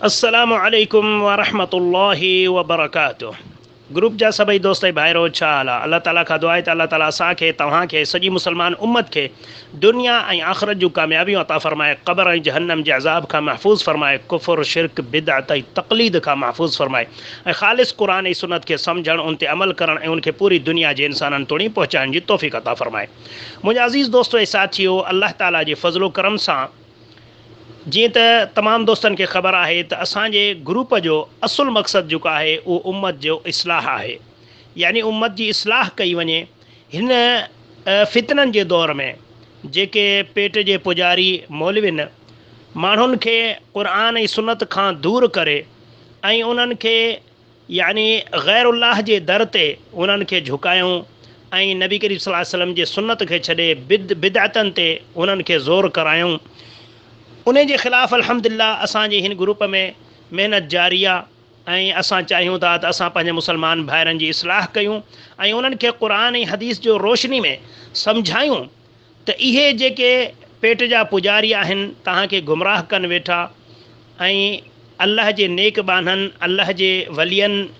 अस्सलामु अलैकुम वरहमतुल्लाहि वबरकातुह। ग्रुप जा सभई दोस्त भाइरो छा हाल आहे? अल्लाह ताला खां दुआ आहे त अल्लाह ताला असांखे तव्हांखे सॼी मुसलमान उम्मत खे दुनिया ऐं आख़िरत जूं कामयाबियूं अता फ़रमाए, क़ब्र ऐं जहन्नम जे अज़ाब खां महफ़ूज़ फ़रमाए, कुफ़्र शिरक बिदअत ऐं तक़लीद खां महफ़ूज़ फ़रमाए ऐं ख़ालिस क़ुरान ऐं सुन्नत खे सम्झणु, उन ते अमल करणु ऐं उनखे पूरी दुनिया जे इंसाननि तोड़ी पहुचाइण जी तौफ़ीक़ अता फ़रमाए। मुंहिंजा अज़ीज़ दोस्तो ऐं साथियो, अल्लाह ताला जे फ़ज़्लो करम सां जी त तमाम दोस्तन के ख़बर है तो असांजे ग्रुप जो असुल मकसद जो है वो उम्मत जो इस्लाह है, यानी उम्मत की इस्लाह कई वने। इन फितनन के दौर में जेके पेट के पुजारी मौलविन मानुन के कुरान और सुन्नत खां दूर करे ऐं उन्हनि के यानी गैरुल्लाह के दर ते उन्हनि के झुकायूं ऐं नबी करीम सल्लल्लाहु अलैहि वसल्लम जे सुन्नत के छॾे बिदअतन ते उन्हनि के ज़ोर करायूं, उन जे ख़िलाफ़ अल्हम्दुलिल्लाह असांजे हिन ग्रुप में मेहनत जारी आहे ऐं असां चाहियूं था त असां पंहिंजे मुसलमान भाइरनि जी इस्लाह कयूं ऐं उन्हनि खे क़ुरान ऐं हदीस जो रोशनी में सम्झायूं त इहे जेके पेट जा पुजारी आहिनि तव्हांखे गुमराह कनि वेठा ऐं अल्लाह जे नेक बाननि, अल्लाह जे वलियनि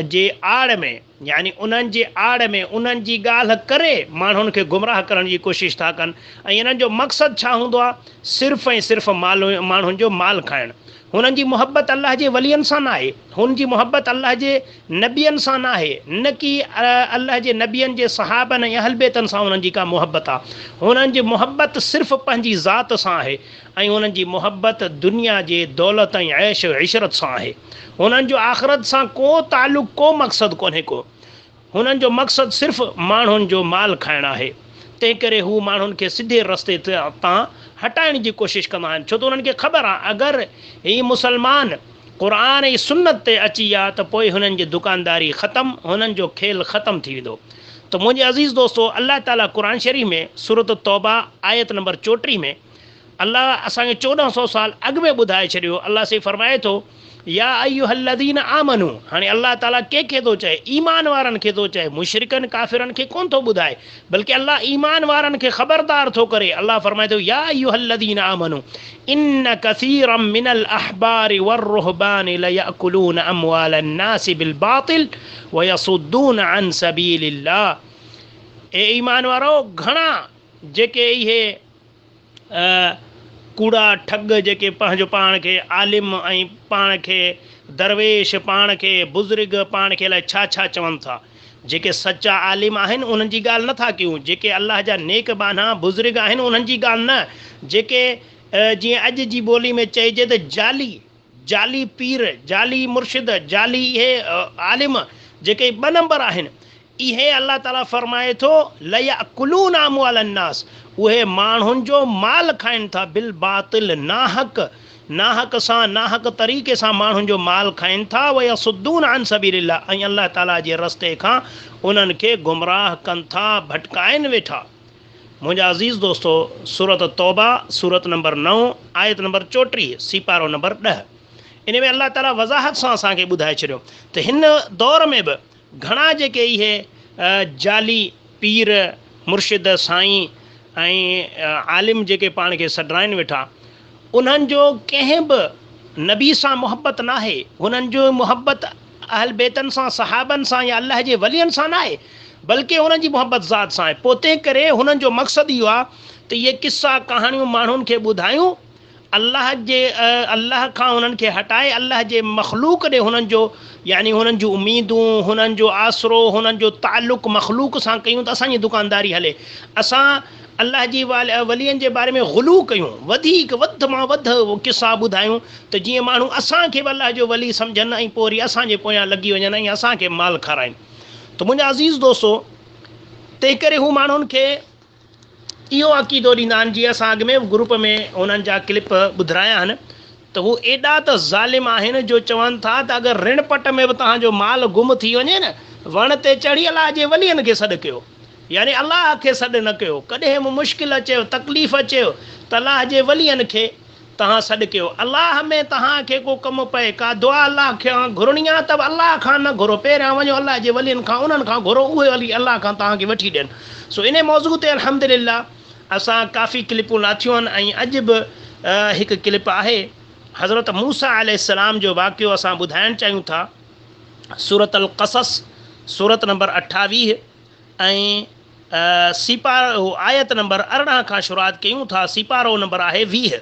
जे आड़ में, यानी उन्हनि जे आड़ में उन्हनि जी ॻाल्हि करे माण्हुनि खे गुमराह करण जी कोशिशि था कनि ऐं इन्हनि जो मक़सदु छा हूंदो आहे? सिर्फ़ु ऐं सिर्फ़ु माण्हुनि जो माल खाइणु। हुननि जी मुहबत अल्लाह जे वलियनि सां न आहे, हुन जी मुहबत अल्लाह जे नबियनि सां न आहे, न कि अल्लाह जे नबियनि जे सहाबनि ऐं अहल बैतनि सां हुननि जी का मुहबत आहे। हुननि जी मुहबत सिर्फ़ु पंहिंजी ज़ात सां आहे ऐं हुननि जी मुहबत दुनिया जे दौलत ऐं ऐश इशरत सां आहे। हुननि जो आख़िरत सां को ताल्लुक़, को मक़सदु कोन्हे को। हुननि जो मक़सदु सिर्फ़ु माण्हुनि जो माल खाइणु आहे। तंहिं करे हू माण्हुनि खे सिधे रस्ते तां हटाइण जी कोशिशि कंदा आहिनि, छो त उन्हनि खे ख़बर आहे अगरि ही मुसलमान क़ुरान ऐं सुन्नत ते अची विया त पोइ हुननि जी दुकानदारी ख़तमु, हुननि जो खेल ख़तमु थी वेंदो। त मुंहिंजे अज़ीज़ दोस्तो, अल्लाह ताला क़ुरान शरीफ़ में सूरत तौबा आयत नंबर 34 में अल्लाह असांखे 1400 साल अॻु में ॿुधाए छॾियो। अल्लाह से फरमाए थो, या अय्युहल्लज़ीन आमनू। हाणे अल्लाह ताला कंहिंखे थो चए? ईमान वारनि खे थो चए, मुशरिकनि काफ़िरनि खे कोन थो ॿुधाए, बल्कि अल्लाह ईमान वारनि खे ख़बरदार थो करे। अल्लाह फरमाए थो, या अय्युहल्लज़ीन आमनू इन कसीरम मिनल अहबारि वर्रुहबानि लयअकुलून अमवालन नासि बिल बातिल वयसुद्दून अन सबीलिल्लाह। ए ईमान वारो, घणा जेके इहे कूड़ा ठग जेके पंहिंजो पाण खे आलिम ऐं पाण खे दरवेश, पाण खे बुज़ुर्ग, पाण खे अलाए छा छा चवनि था, जेके सचा आलिम आहिनि उन्हनि जी ॻाल्हि नथा कयूं, जेके अल्लाह जा नेक बाना बुज़ुर्ग आहिनि उन्हनि जी ॻाल्हि न, जेके जीअं अॼु जी ॿोली में चइजे त जाली पीर, जाली मुर्शिद, जाली इहे आलिम जेके 2 नंबर आहिनि, इहे अल्लाह ताला फरमाए थो लयअकुलून अमवालन नास, उहे माण्हुनि जो माल खाइनि था, बिल बातिल, नाहक सां, नाहक तरीक़े सां माण्हुनि जो माल खाइनि था। वयसुद्दून अन सबीलिल्लाह, ऐं अल्लाह ताला जे रस्ते खां उन्हनि खे गुमराह कनि था, भटकाइनि वेठा। मुंहिंजा अज़ीज़ दोस्तो, सूरत तौबा सूरत नंबर 9 आयत नंबर 34 सीपारो नंबर 10, इन में अल्लाह ताला वज़ाहत सां असांखे ॿुधाए छॾियो त हिन दौर में बि घणा जेके इहे जाली पीर, मुर्शिद, साईं ऐं आलिम जेके पाण खे सॾाइनि वेठा, उन्हनि जो कंहिं बि नबी सां मुहबत न आहे, हुननि जो मुहबत अहल बैतनि सां, सहाबनि सां या अल्लाह जे वलियनि सां न आहे, बल्कि हुननि जी मुहबत ज़ात सां आहे। पोइ तंहिं करे हुननि जो मक़सदु इहो आहे त इहे किस्सा कहाणियूं माण्हुनि खे ॿुधायूं, अल्लाह खां हुननि खे हटाए अल्लाह जे मख़लूक ॾे हुननि जो, यानी हुननि जूं उमीदूं, हुननि जो आसरो, हुननि जो ताल्लुक़ मख़लूक सां कयूं त असांजी दुकानदारी हले। असां अल्लाह जी वलियनि जे बारे में गुलू कयूं, वधीक वधि मां वधि किस्सा ॿुधायूं त जीअं माण्हू असांखे बि अल्लाह जो वली सम्झनि ऐं पोइ वरी असांजे पोयां लॻी वञनि ऐं असांखे माल खाराइनि। त मुंहिंजा अज़ीज़ दोस्तो, तंहिं करे हू माण्हुनि खे इहो अक़ीदो ॾींदा आहिनि, जीअं असां अॻु में ग्रुप में उन्हनि जा क्लिप ॿुधाया आहिनि, त हू एॾा त ज़ालिम आहिनि जो चवनि था त अगरि ऋण पट में बि तव्हांजो माल गुम थी वञे न, वण ते चढ़ी अलाह जे वलियनि खे सॾु कयो, यानी अल्लाह खे सॾु न कयो। कॾहिं बि मुश्किल अचेव, तकलीफ़ अचेव त अल्लाह जे वलियनि खे तव्हां सॾु कयो। अल्लाह में तव्हांखे को कमु पए, का दुआ अल्लाह खां घुरणी आहे त अल्लाह खां न घुरो, पहिरियां वञो अल्लाह जे वलियनि खां, उन्हनि खां घुरो, उहे वली अल्लाह खां तव्हांखे वठी ॾियनि। सो इन मौज़ू ते अल्हम्दुलिल्लाह असां काफ़ी क्लिपूं लाथियूं आहिनि ऐं अॼु बि हिकु क्लिप आहे हज़रत मूसा अलैहिस्सलाम जो वाक़ियो असां ॿुधाइणु चाहियूं था। सूरत अल क़सस सूरत नंबर 28 ऐं सिपारो आयत नंबर 18 खां शुरूआत कयूं था। सिपारो नंबर आहे 20।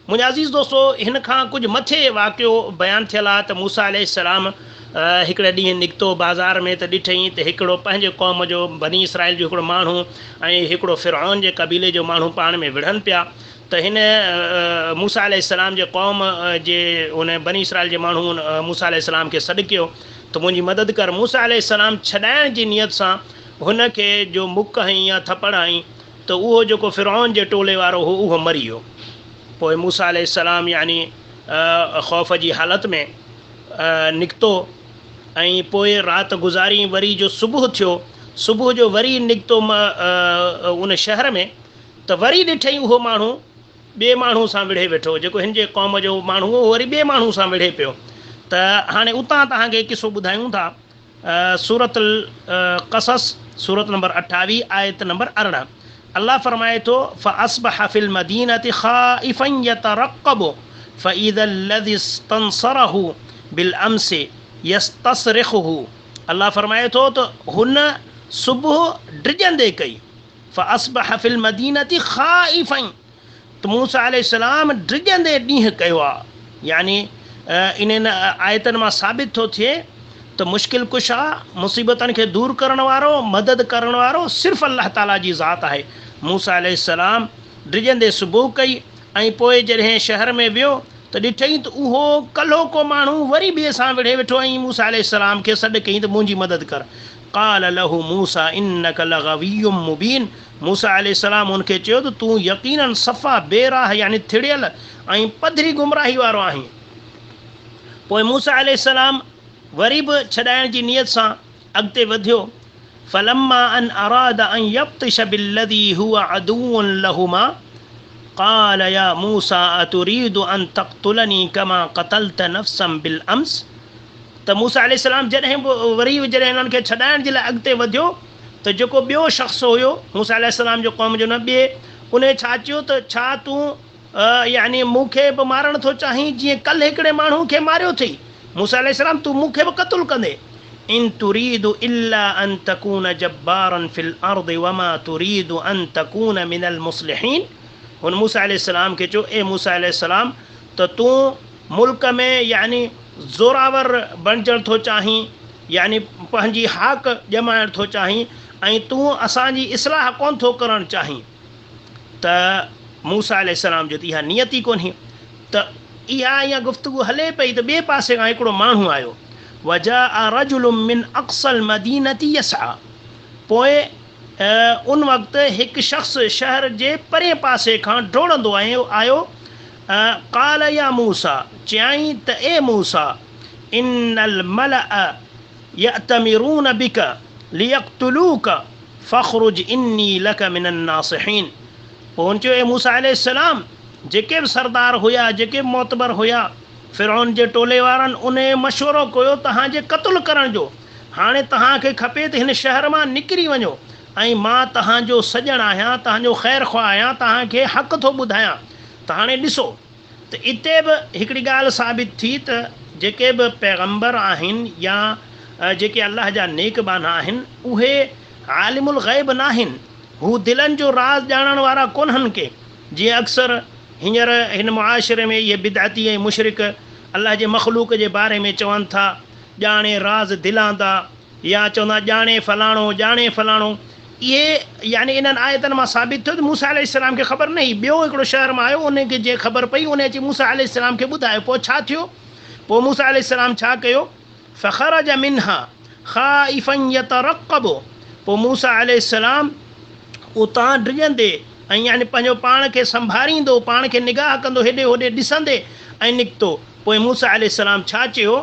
मुंहिंजा अज़ीज़ दोस्तो, हिन खां कुझु मथे वाक़ियो बयानु थियल आहे त मूसा अलैहिस्सलाम हिकिड़े ॾींहुं निकितो बाज़ार में त ॾिठईं त हिकिड़ो पंहिंजे क़ौम जो बनी इसराइल जो हिकिड़ो माण्हू ऐं हिकिड़ो फ़िरऔन जे क़बीले जो माण्हू पाण में विढ़नि पिया। त हिन मूसा अलैहिस्सलाम जे क़ौम जे उन बनी इसराइल जे माण्हू मूसा अलैहिस्सलाम खे सॾु कयो त मुंहिंजी मदद कर। मूसा अलैहिस्सलाम छॾाइण जी नियत सां हुनखे जो मुक हईं या थपड़ हईं त उहो जेको फ़िरऔन जे टोले वारो हो उहो मरी वियो। पोइ मूसा अलैहिस्सलाम यानी ख़ौफ़ जी हालत में निकितो ऐं पोइ राति गुज़ारी। वरी जो सुबुह थियो, सुबुह जो वरी निकितो उन शहर में त वरी ॾिठईं उहो माण्हू ॿिए माण्हू सां विढ़े वेठो, जेको हिन जे क़ौम जो माण्हू हो वरी ॿिए माण्हू सां विढ़े पियो। त हाणे उतां तव्हांखे किसो ॿुधायूं था। सूरत क़सस सूरत नंबर 28 आयत नंबर 18 अल्लाह फरमाए थो फ़अस्बह फ़िल मदीनति ख़ाइफ़न यतरक़्क़बु फ़इज़ा अल्लज़ी इस्तनसरहु बिलअम्सि यस्तसरिख़ुहु। अल्लाह फरमाए थो त हुन सुबुह डिॼंदे कई। फ़अस्बह फ़िल मदीनति ख़ाइफ़न, त मूसा अलैहिस्सलाम डिॼंदे ॾींहुं कयो आहे। यानी इन्हनि आयतनि मां साबित थो थिए त मुश्किल कुशा, मुसीबतनि खे दूरि करण वारो, मदद करण वारो सिर्फ़ु अल्लाह ताला जी ज़ात आहे। मूसा अलैहिस्सलाम डिॼंदे सुबुह कई ऐं पोइ जॾहिं शहर में वियो त ॾिठईं त उहो कल्हो को माण्हू वरी ॿिए सां विढ़े वेठो ऐं मूसा अलैहिस्सलाम खे सॾु कयईं त मुंहिंजी मदद कर। क़ाल लहू मूसा इन्नक लग़वियुम मुबीन। मूसा अलैहिस्सलाम उनखे चयो त तूं यक़ीनन सफ़ा बेराह यानी थिड़ियल ऐं पधरी गुमराही वारो आहीं। पोइ मूसा अलैहिस्सलाम वरी बि छॾाइण जी नियत सां अॻिते वधियो। फलम्मा अन अराद अन यब्तिश बिल्लज़ी हुवा अदुव्वुन लहुमा क़ाल या मूसा अतुरीदु अन तक़्तुलनी कमा क़तलत नफ़्सन बिलअम्स। त मूसा अलैहिस्सलाम जॾहिं वरी हिननि खे छॾाइण जे लाइ अॻिते वधियो त जेको ॿियो शख़्स हुयो मूसा अलैहिस्सलाम जो क़ौम जो न ॿिए, उन छा चयो त छा तूं यानी मूंखे बि मारणु थो चाहीं जीअं कल्ह हिकिड़े माण्हू खे मारियो अथई। मूसा अलैहिस्सलाम तूं मूंखे बि क़तलु कंदे। इन तुरीदु इल्ला अन तकून जब्बारन फिल अर्दि वमा तुरीदु अन तकून मिनल मुस्लिहीन। हुन मूसा अलैहिस्सलाम खे चयो, ए मूसा अलैहिस्सलाम त तूं मुल्क में यानी ज़ोरावर बणिजणु थो चाहीं, यानी पंहिंजी हाक ॼमाइणु थो चाहीं ऐं तूं असांजी इस्लाह कोन थो करणु चाहीं। त मूसा अलैहिस्सलाम जो त इहा नियत ई कोन्हे। त इहा गुफ़्तगू हले पई त ॿिए पासे खां हिकिड़ो माण्हू आयो। वजाअ रजुलुम मिन अक़सल मदीनति यसआ। पोइ उन वक़्तु हिकु शख़्स शहर जे परे पासे खां डोड़ंदो आयो। क़ाल या मूसा, चयाईं त ए मूसा इन्नल मलअ यअतमिरून बिक लियक़्तुलूक फ़ख़्रुज इन्नी लक मिनन नासिहीन। पोइ हुन चयो, ए मूसा अलैहिस्सलाम, जेके बि सरदार हुया, जेके बि मोतबर हुया फ़िरऔन जे टोले वारनि, उन मशवरो कयो तव्हांजे क़तलु करण जो। हाणे तव्हांखे खपे त हिन शहर मां निकिरी वञो ऐं मां तव्हांजो सॼणु आहियां, तव्हांजो ख़ैरु ख़्वाह आहियां, तव्हांखे हक़ थो ॿुधायां। त हाणे ॾिसो त इते बि हिकिड़ी ॻाल्हि साबित थी त जेके बि पैगंबर आहिनि या जेके अलाह जा नेकबान आहिनि उहे आलिमुल ग़ैब न आहिनि। हू दिलनि जो राज़ ॼाणण वारा कोन्हनि के। जीअं अक्सर हींअर हिन मुआशिरे में इहे बिदअती ऐं मुशरिक अलाह जे मख़लूक जे बारे में चवनि था ॼाणे राज़ दिलां था, या चवंदा ॼाणे फलाणो ॼाणे फलाणो। इहे यानी इन्हनि आयतनि मां साबित थियो त मूसा अलैहिस्सलाम खे ख़बर न हुई। ॿियो हिकिड़ो शहर मां आयो, उनखे जे ख़बर पई उन अची मूसा अलैहिस्सलाम खे ॿुधायो। पोइ छा थियो? पोइ मूसा अलैहिस्सलाम छा कयो? फ़ख़रज मिन्हा ख़ाइफ़न यतरक़्क़बु। पोइ मूसा अलैहिस्सलाम उतां डिॼंदे ऐं यानी पंहिंजो पाण खे संभालींदो, पाण खे निगाह कंदो, हेॾे होॾे ॾिसंदे ऐं निकितो। पोइ मूसा अलैहिस्सलाम छा चयो?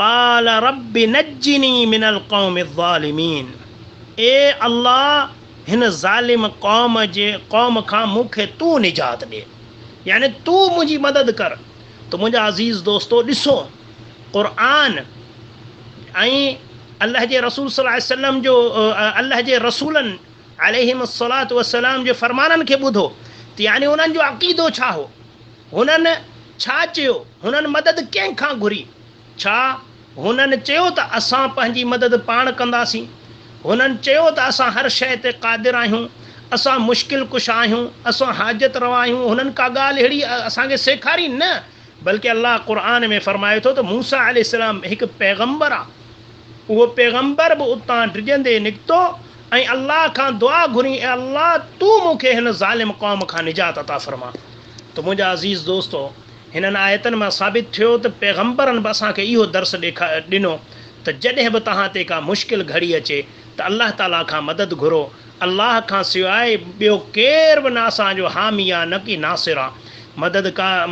क़ाल रब्बि नज्जिनी मिनल क़ौमि ज़ालिमीन। ए अल्लाह, हिन ज़ालिम क़ौम खां मूंखे तूं निजात ॾे, यानी तूं मुंहिंजी मदद कर। त मुंहिंजा अज़ीज़ दोस्तो, ॾिसो क़ुरान ऐं अल्लाह जे रसूल सल्लल्लाहु अलैहि वसल्लम जो अल्लाह जे रसूलनि अलैहिमुस्सलातु वस्सलाम जे फ़रमाननि खे ॿुधो त यानी उन्हनि जो अक़ीदो छा हो। हुननि छा चयो हुननि मदद कंहिंखां घुरी छा हुननि चयो त असां पंहिंजी मदद पाण कंदासीं हुननि चयो त असां हर शइ ते क़ादिर आहियूं असां मुश्किल कुशा आहियूं असां हाजत रवा आहियूं हुननि का ॻाल्हि अहिड़ी असांखे सेखारी न बल्कि अल्लाह क़ुर में फ़रमाए थो त मूसा अलैहिस्सलाम हिकु पैगम्बर आहे उहो पैगम्बर बि उतां डिॼंदे निकितो ऐं अल्लाह खां दुआ घुरी ऐं अल्लाह तूं मूंखे हिन ज़ालिम क़ौम खां निजात अता फ़रमा त मुंहिंजा अज़ीज़ दोस्तो हिननि आयतनि मां साबित थियो त पैगम्बरनि बि असांखे इहो दर्स ॾिनो त जॾहिं बि तव्हां ते का मुश्किल घड़ी अचे त अल्लाह ताला खां मदद घुरो अल्लाह खां सवाइ ॿियो केर बि न असांजो हामी आहे न की नासिर आहे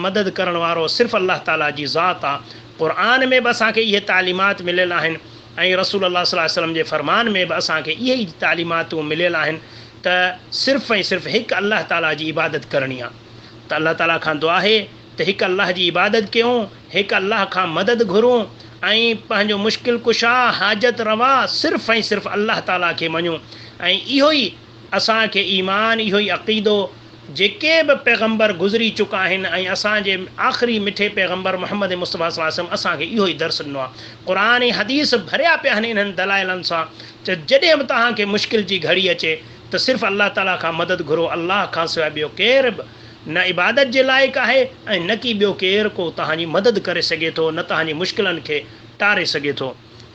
मदद करण वारो सिर्फ़ु अल्लाह ताला जी ज़ात आहे क़ुर में बि असांखे इहे तालीमात मिलियल आहिनि ऐं रसूल अल्लाह सल्लल्लाहु अलैहि वसल्लम जे फ़रमान में बि असांखे इहे ई तालीमातूं मिलियल आहिनि त सिर्फ़ु ऐं सिर्फ़ु हिकु अल्लाह ताला जी इबादत करणी आहे त अल्लाह ताला खां दुआ आहे त हिकु अल्लाह जी इबादत कयूं हिकु अल्लाह खां मदद घुरूं ऐं पंहिंजो मुश्किल कुशा हाजत रवा सिर्फ़ु ऐं सिर्फ़ु अल्लाह ताला खे मञूं ऐं इहो ई असांखे ईमान इहो ई अक़ीदो जेके बि पैगम्बर गुज़री चुका आहिनि ऐं असांजे आख़िरी मिठे पैगम्बर मोहम्मद मुस्तफ़ा सल्लल्लाहु अलैहि वसल्लम असांखे इहो ई दर्स ॾिनो आहे क़ुर ऐं हदीस भरिया पिया आहिनि इन्हनि दलाइलनि सां त जॾहिं बि तव्हांखे मुश्किल जी घड़ी अचे त सिर्फ़ु अल्लाह ताला खां मदद घुरो अल्लाह खां सवाइ ॿियो केर बि न इबादत जे लाइक़ु आहे ऐं न की ॿियो केरु को तव्हांजी मदद करे सघे थो न तव्हांजी मुश्किलनि खे टारे सघे थो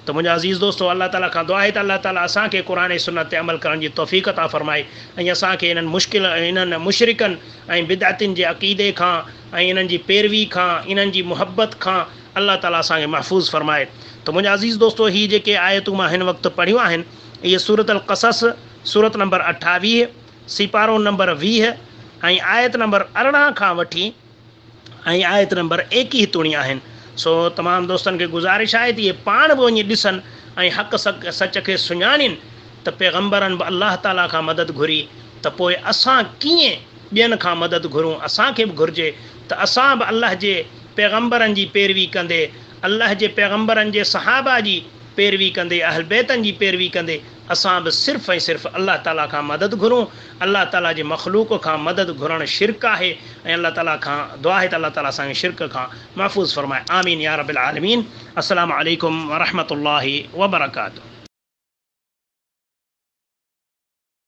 त मुंहिंजा अज़ीज़ दोस्तो अल्लाह ताला खां दुआ आहे त अल्लाह ताला असांखे क़ुर ऐं सुन्नत ते अमल करण जी तौफ़ीक़ अता फ़रमाए ऐं असांखे इन्हनि मुशरिकनि ऐं बिदअतियुनि जे अक़ीदे खां ऐं इन्हनि जी पैरवी खां इन्हनि जी मुहबत खां अल्लाह ताला असांखे महफ़ूज़ फ़रमाए त मुंहिंजा अज़ीज़ दोस्तो हीअ जेके आयतूं मां हिन वक़्तु पढ़ियूं आहिनि इहे सूरत अल क़सस सूरत नंबर 28 सिपारो नंबर 20 ऐं आयत नंबर 18 खां वठी ऐं आयत नंबर 21 तुणी आहिनि सो तमामु दोस्तनि खे गुज़ारिश आहे त इहे पाण बि वञी ॾिसनि ऐं हक़ सच खे सुञाणीनि त पैगम्बरनि बि अल्लाह ताला खां मदद घुरी त पोइ असां कीअं ॿियनि खां मदद घुरूं असांखे बि घुरिजे त असां बि अल्लाह जे पैगम्बरनि जी पैरवी कंदे अल्लाह जे पैगम्बरनि जे सहाबा जी पैरवी कंदे अहल बैतनि जी पैरवी कंदे असां बि सिर्फ़ु ऐं सिर्फ़ु अल्लाह ताला खां मदद घुरूं अल्लाह ताला जे मख़लूक़ खां मदद घुरणु शिरक आहे ऐं अल्लाह ताला खां दुआ आहे त अल्लाह ताला असांखे शिरक खां महफ़ूज़ फ़रमाए आमीन या रब्बिल आलमीन अस्सलामु अलैकुम व रहमतुल्लाहि व बरकातुहू।